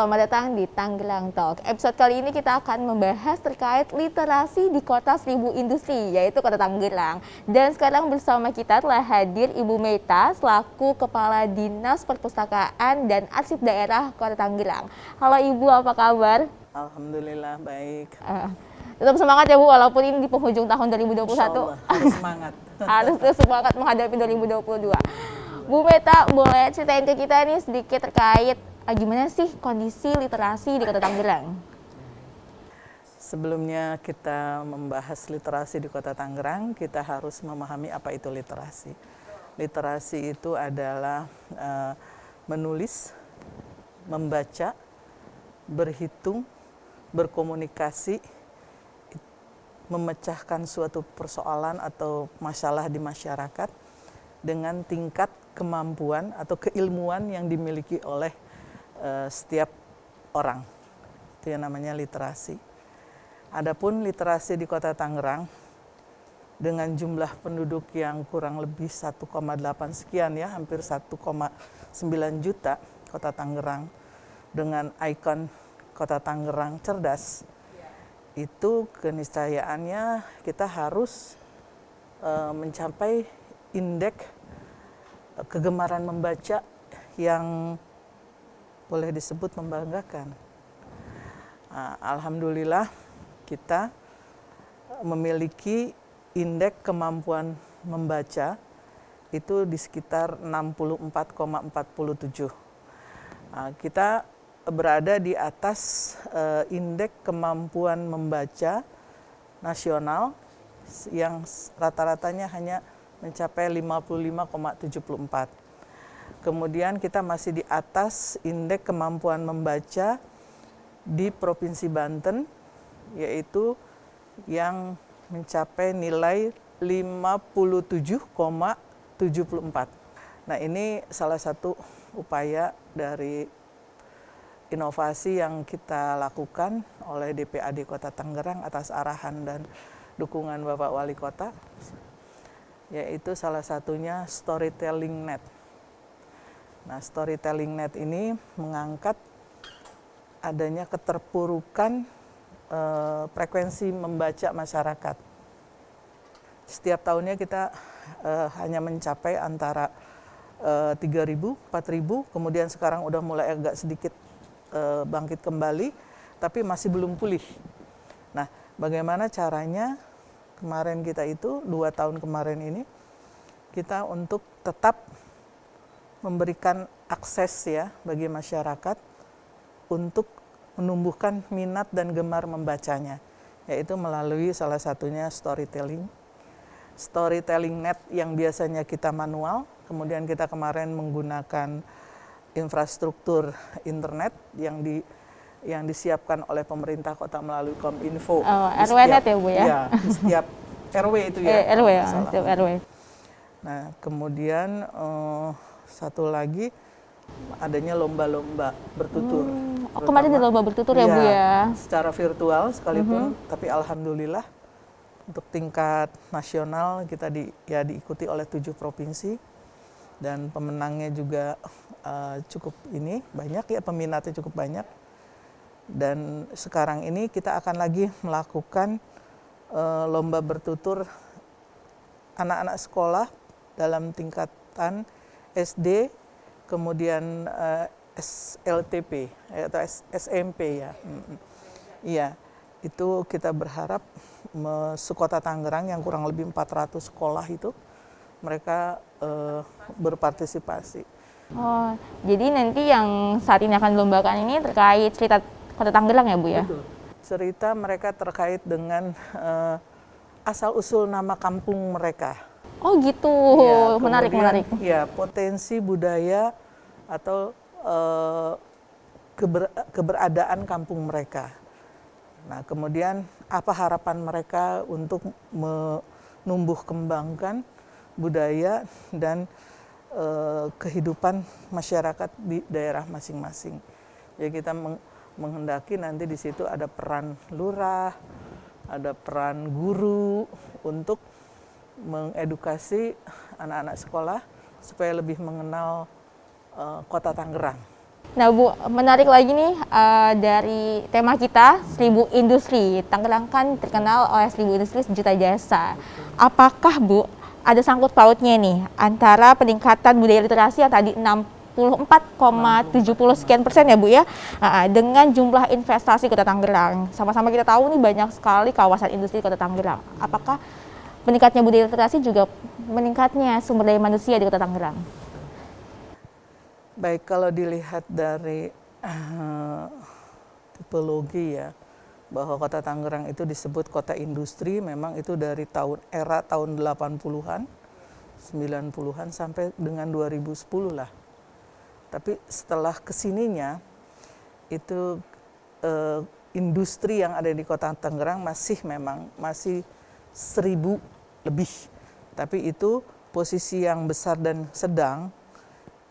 selamat datang di Tangerang Talk. Episode kali ini kita akan membahas terkait literasi di kota seribu industri, yaitu Kota Tangerang. Dan sekarang bersama kita telah hadir Ibu Meta selaku Kepala Dinas Perpustakaan dan Arsip Daerah Kota Tangerang. Halo Ibu, apa kabar? Alhamdulillah baik. Tetap semangat ya Bu, walaupun ini di penghujung tahun 2021. Insya Allah, harus semangat. Harus terus semangat menghadapi 2022. Bu Meta, boleh ceritain ke kita nih sedikit terkait gimana sih kondisi literasi di Kota Tangerang? Sebelumnya kita membahas literasi di Kota Tangerang, kita harus memahami apa itu literasi. Literasi itu adalah menulis, membaca, berhitung, berkomunikasi, memecahkan suatu persoalan atau masalah di masyarakat dengan tingkat kemampuan atau keilmuan yang dimiliki oleh setiap orang. Itu yang namanya literasi. Adapun literasi di Kota Tangerang dengan jumlah penduduk yang kurang lebih 1,8 sekian ya, hampir 1,9 juta, Kota Tangerang dengan ikon Kota Tangerang cerdas. Itu keniscayaannya kita harus mencapai indeks kegemaran membaca yang boleh disebut membanggakan. Alhamdulillah kita memiliki indeks kemampuan membaca itu di sekitar 64,47. Kita berada di atas indeks kemampuan membaca nasional yang rata-ratanya hanya mencapai 55,74. Kemudian kita masih di atas indeks kemampuan membaca di Provinsi Banten, yaitu yang mencapai nilai 57,74. Nah, ini salah satu upaya dari inovasi yang kita lakukan oleh DPAD Kota Tangerang atas arahan dan dukungan Bapak Wali Kota, yaitu salah satunya Storytelling Net. Nah, Storytelling Net ini mengangkat adanya keterpurukan frekuensi membaca masyarakat. Setiap tahunnya kita hanya mencapai antara 3.000, 4.000, kemudian sekarang udah mulai agak sedikit bangkit kembali, tapi masih belum pulih. Nah, bagaimana caranya kemarin kita itu, 2 tahun kemarin ini, kita untuk tetap memberikan akses ya bagi masyarakat untuk menumbuhkan minat dan gemar membacanya, yaitu melalui salah satunya storytelling. Storytelling Net yang biasanya kita manual, kemudian kita kemarin menggunakan infrastruktur internet yang disiapkan oleh pemerintah kota melalui Kominfo. RW-net ya Bu ya? Iya, di setiap RW itu ya. RW ya, setiap RW. Nah, kemudian satu lagi adanya lomba-lomba bertutur. Kemarin ada lomba bertutur ya Bu ya? Secara virtual sekalipun, tapi alhamdulillah untuk tingkat nasional kita diikuti oleh 7 provinsi dan pemenangnya juga cukup banyak ya, peminatnya cukup banyak. Dan sekarang ini kita akan lagi melakukan lomba bertutur anak-anak sekolah dalam tingkatan SD, kemudian SLTP atau SMP ya. Iya, itu kita berharap sekota Tangerang yang kurang lebih 400 sekolah itu mereka berpartisipasi. Oh, jadi nanti yang saat ini akan dilombakan ini terkait cerita Kota Tangerang ya Bu ya? Betul. Cerita mereka terkait dengan asal-usul nama kampung mereka. Oh gitu, ya, menarik. Ya, potensi budaya atau keberadaan kampung mereka. Nah, kemudian apa harapan mereka untuk menumbuh kembangkan budaya dan kehidupan masyarakat di daerah masing-masing. Ya, kita menghendaki nanti di situ ada peran lurah, ada peran guru untuk mengedukasi anak-anak sekolah supaya lebih mengenal Kota Tangerang. Nah Bu, menarik lagi nih dari tema kita 1000 industri. Tangerang kan terkenal oleh 1000 industri sejuta jasa. Apakah Bu ada sangkut pautnya nih antara peningkatan budaya literasi yang tadi 64,70 sekian persen ya Bu ya, dengan jumlah investasi Kota Tangerang. Sama-sama kita tahu nih banyak sekali kawasan industri Kota Tangerang. Apakah meningkatnya budaya literasi juga meningkatnya sumber daya manusia di Kota Tangerang? Baik, kalau dilihat dari tipologi ya, bahwa Kota Tangerang itu disebut kota industri, memang itu dari era tahun 80-an, 90-an sampai dengan 2010 lah. Tapi setelah kesininya, itu industri yang ada di Kota Tangerang masih 1000 lebih. Tapi itu posisi yang besar dan sedang,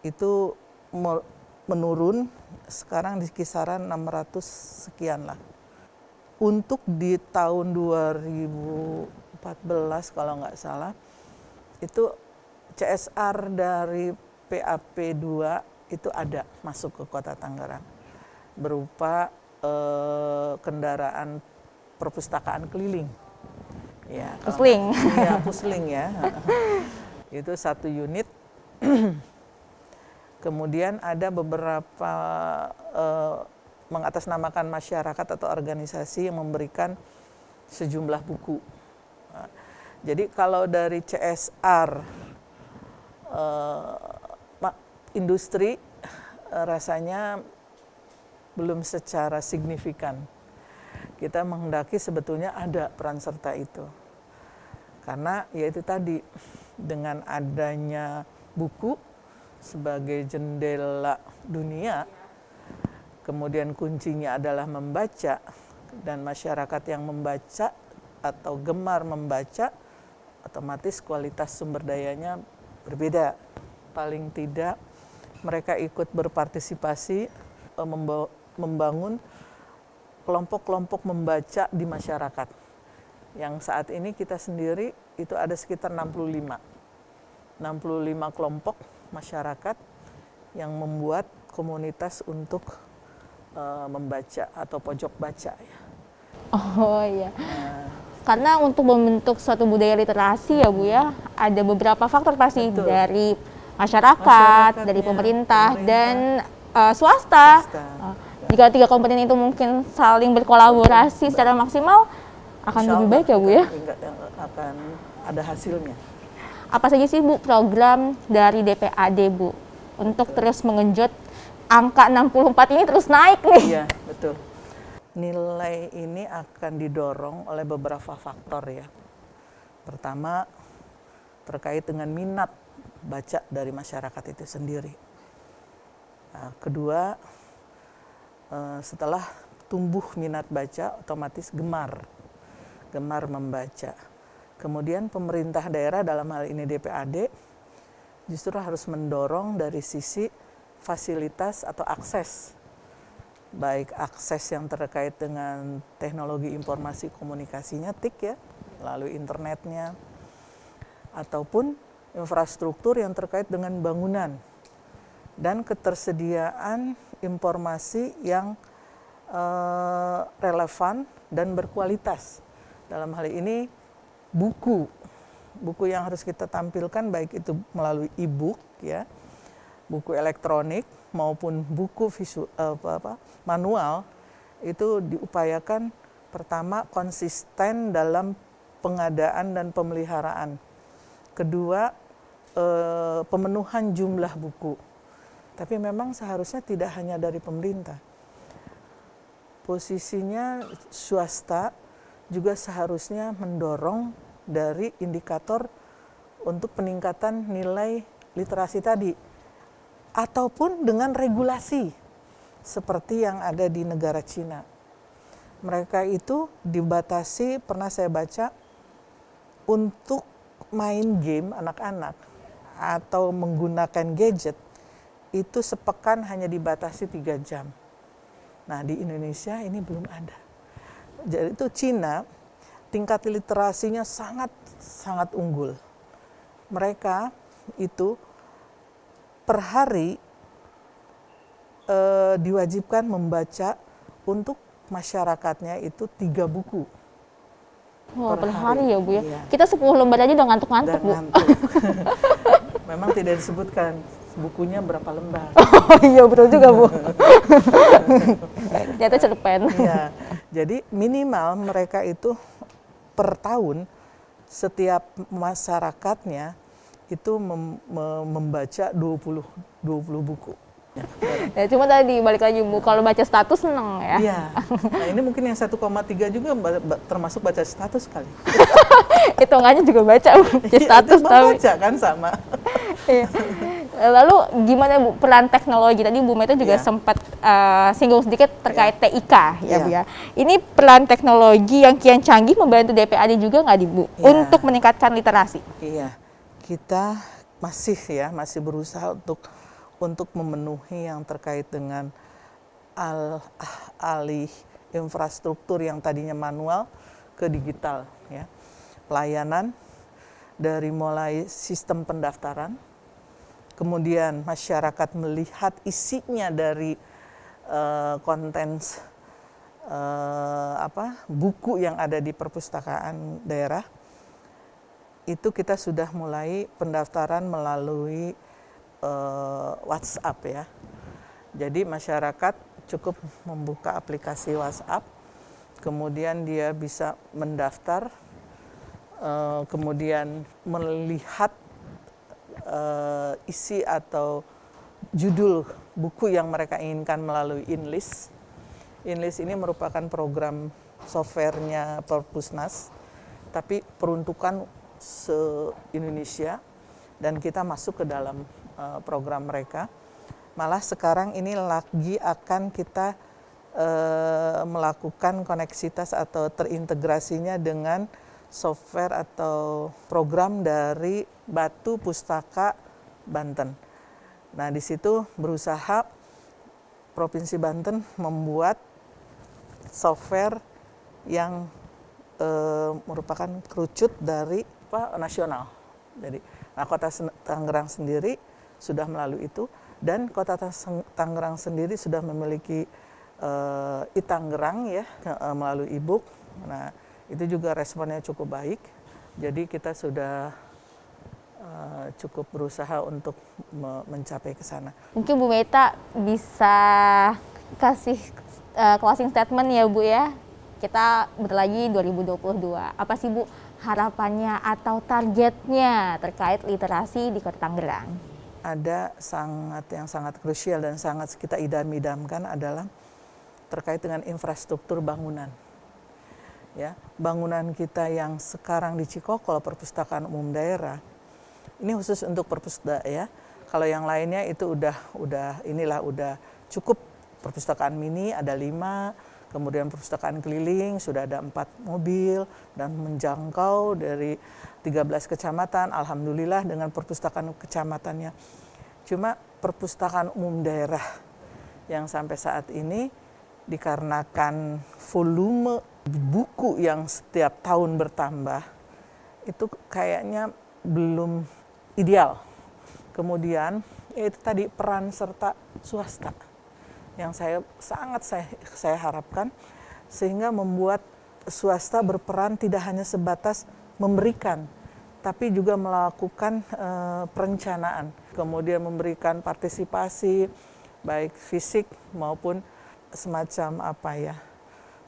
itu menurun sekarang di kisaran 600 sekian lah. Untuk di tahun 2014 kalau nggak salah, itu CSR dari PAP 2 itu ada masuk ke Kota Tangerang berupa kendaraan perpustakaan keliling. Ya, Pusling. Iya, pusling ya. Itu 1 unit. Kemudian ada beberapa mengatasnamakan masyarakat atau organisasi yang memberikan sejumlah buku. Jadi kalau dari CSR industri rasanya belum secara signifikan. Kita menghendaki sebetulnya ada peran serta itu. Karena yaitu tadi, dengan adanya buku sebagai jendela dunia, kemudian kuncinya adalah membaca, dan masyarakat yang membaca atau gemar membaca, otomatis kualitas sumber dayanya berbeda. Paling tidak mereka ikut berpartisipasi membangun kelompok-kelompok membaca di masyarakat. Yang saat ini kita sendiri itu ada sekitar 65 kelompok masyarakat yang membuat komunitas untuk membaca atau pojok baca ya. Oh iya. Karena untuk membentuk suatu budaya literasi ya Bu ya, ada beberapa faktor pasti. Betul. Dari masyarakat, dari pemerintah, dan swasta. Jika 3 komponen itu mungkin saling berkolaborasi secara maksimal, akan lebih baik ya Bu ya. Akan ada hasilnya. Apa saja sih Bu program dari DPAD Bu untuk terus mengenjot angka 64 ini terus naik nih? Iya, betul. Nilai ini akan didorong oleh beberapa faktor ya. Pertama, terkait dengan minat baca dari masyarakat itu sendiri. Nah, kedua, setelah tumbuh minat baca, otomatis gemar membaca. Kemudian pemerintah daerah, dalam hal ini DPAD, justru harus mendorong dari sisi fasilitas atau akses. Baik akses yang terkait dengan teknologi informasi komunikasinya, TIK ya, melalui internetnya, ataupun infrastruktur yang terkait dengan bangunan, dan ketersediaan informasi yang relevan dan berkualitas. Dalam hal ini buku yang harus kita tampilkan, baik itu melalui e-book ya, buku elektronik maupun buku manual, itu diupayakan pertama konsisten dalam pengadaan dan pemeliharaan. Kedua, pemenuhan jumlah buku. Tapi memang seharusnya tidak hanya dari pemerintah. Posisinya swasta juga seharusnya mendorong dari indikator untuk peningkatan nilai literasi tadi, ataupun dengan regulasi seperti yang ada di negara Cina. Mereka itu dibatasi, pernah saya baca, untuk main game anak-anak atau menggunakan gadget itu sepekan hanya dibatasi 3 jam. Nah, di Indonesia ini belum ada. Jadi itu Cina tingkat literasinya sangat unggul. Mereka itu per hari diwajibkan membaca untuk masyarakatnya itu 3 buku. Wah, per Per hari hari, ya Bu ya. iya. Kita 10 lembar aja udah ngantuk-ngantuk Dan Bu. ngantuk. Memang tidak disebutkan bukunya berapa lembar. Oh iya betul juga Bu. Ternyata cerpen. Iya. Jadi minimal mereka itu per tahun setiap masyarakatnya itu membaca 20 buku. Ya cuma tadi balik lagi Bu, kalau baca status seneng ya. Iya. Nah ini mungkin yang 1,3 juga termasuk baca status kali. Hitungannya juga baca Bu, baca status Iya, tapi. baca kan sama. Iya. Lalu gimana Bu peran teknologi? Tadi Bu Meta juga Iya. sempat singgung sedikit terkait TIK ya Bu Iya. ya. Ini peran teknologi yang kian canggih membantu DPAD juga nggak di Bu Iya. untuk meningkatkan literasi? Iya. Kita masih berusaha untuk memenuhi yang terkait dengan alih infrastruktur yang tadinya manual ke digital ya. Pelayanan dari mulai sistem pendaftaran, kemudian masyarakat melihat isinya dari konten buku yang ada di perpustakaan daerah. Itu kita sudah mulai pendaftaran melalui WhatsApp ya. Jadi masyarakat cukup membuka aplikasi WhatsApp, kemudian dia bisa mendaftar, kemudian melihat isi atau judul buku yang mereka inginkan melalui InList. InList ini merupakan program softwarenya Perpusnas, tapi peruntukan se-Indonesia dan kita masuk ke dalam program mereka. Malah sekarang ini lagi akan kita melakukan koneksitas atau terintegrasinya dengan software atau program dari Batu Pustaka Banten. Nah, di situ berusaha Provinsi Banten membuat software yang merupakan kerucut dari nasional. Jadi, Kota Tangerang sendiri sudah melalui itu, dan Kota Tangerang sendiri sudah memiliki e-Tangerang ya melalui e-book. Nah, itu juga responnya cukup baik. Jadi kita sudah cukup berusaha untuk mencapai ke sana. Mungkin Bu Meta bisa kasih closing statement ya Bu ya. Kita bentar lagi 2022. Apa sih Bu harapannya atau targetnya terkait literasi di Kota Tangerang? Ada yang sangat krusial dan sangat kita idam-idamkan adalah terkait dengan infrastruktur bangunan. Ya, bangunan kita yang sekarang di Cikokol Perpustakaan Umum Daerah ini khusus untuk perpustakaan ya. Kalau yang lainnya itu udah cukup. Perpustakaan mini ada 5, kemudian perpustakaan keliling sudah ada 4 mobil dan menjangkau dari 13 kecamatan. Alhamdulillah dengan perpustakaan kecamatannya. Cuma perpustakaan umum daerah yang sampai saat ini dikarenakan volume buku yang setiap tahun bertambah itu kayaknya belum ideal. Kemudian itu tadi peran serta swasta yang saya harapkan, sehingga membuat swasta berperan tidak hanya sebatas memberikan, tapi juga melakukan perencanaan, kemudian memberikan partisipasi baik fisik maupun semacam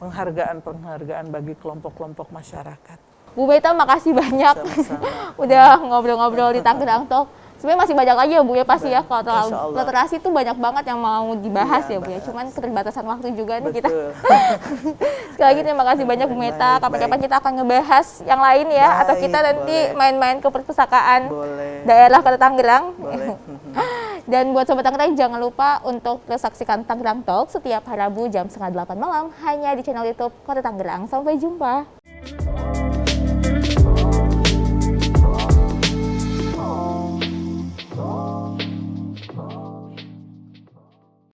penghargaan bagi kelompok-kelompok masyarakat. Bu Meta makasih banyak. Sama-sama. Udah ngobrol-ngobrol di Tangerang Talk. Sebenarnya masih banyak lagi ya Bu ya pasti ya, kalau literasi itu banyak banget yang mau dibahas ya Bu ya. Cuman keterbatasan waktu juga nih kita. Sekali lagi terima kasih banyak Bu Meta. Kapan-kapan kita akan ngebahas yang lain ya, atau kita nanti main-main ke perpustakaan daerah Kota Tangerang. Dan buat Sobat Tangerang jangan lupa untuk terus saksikan Tangerang Talk setiap hari Rabu jam 7:30 malam hanya di channel YouTube Kota Tangerang. Sampai jumpa.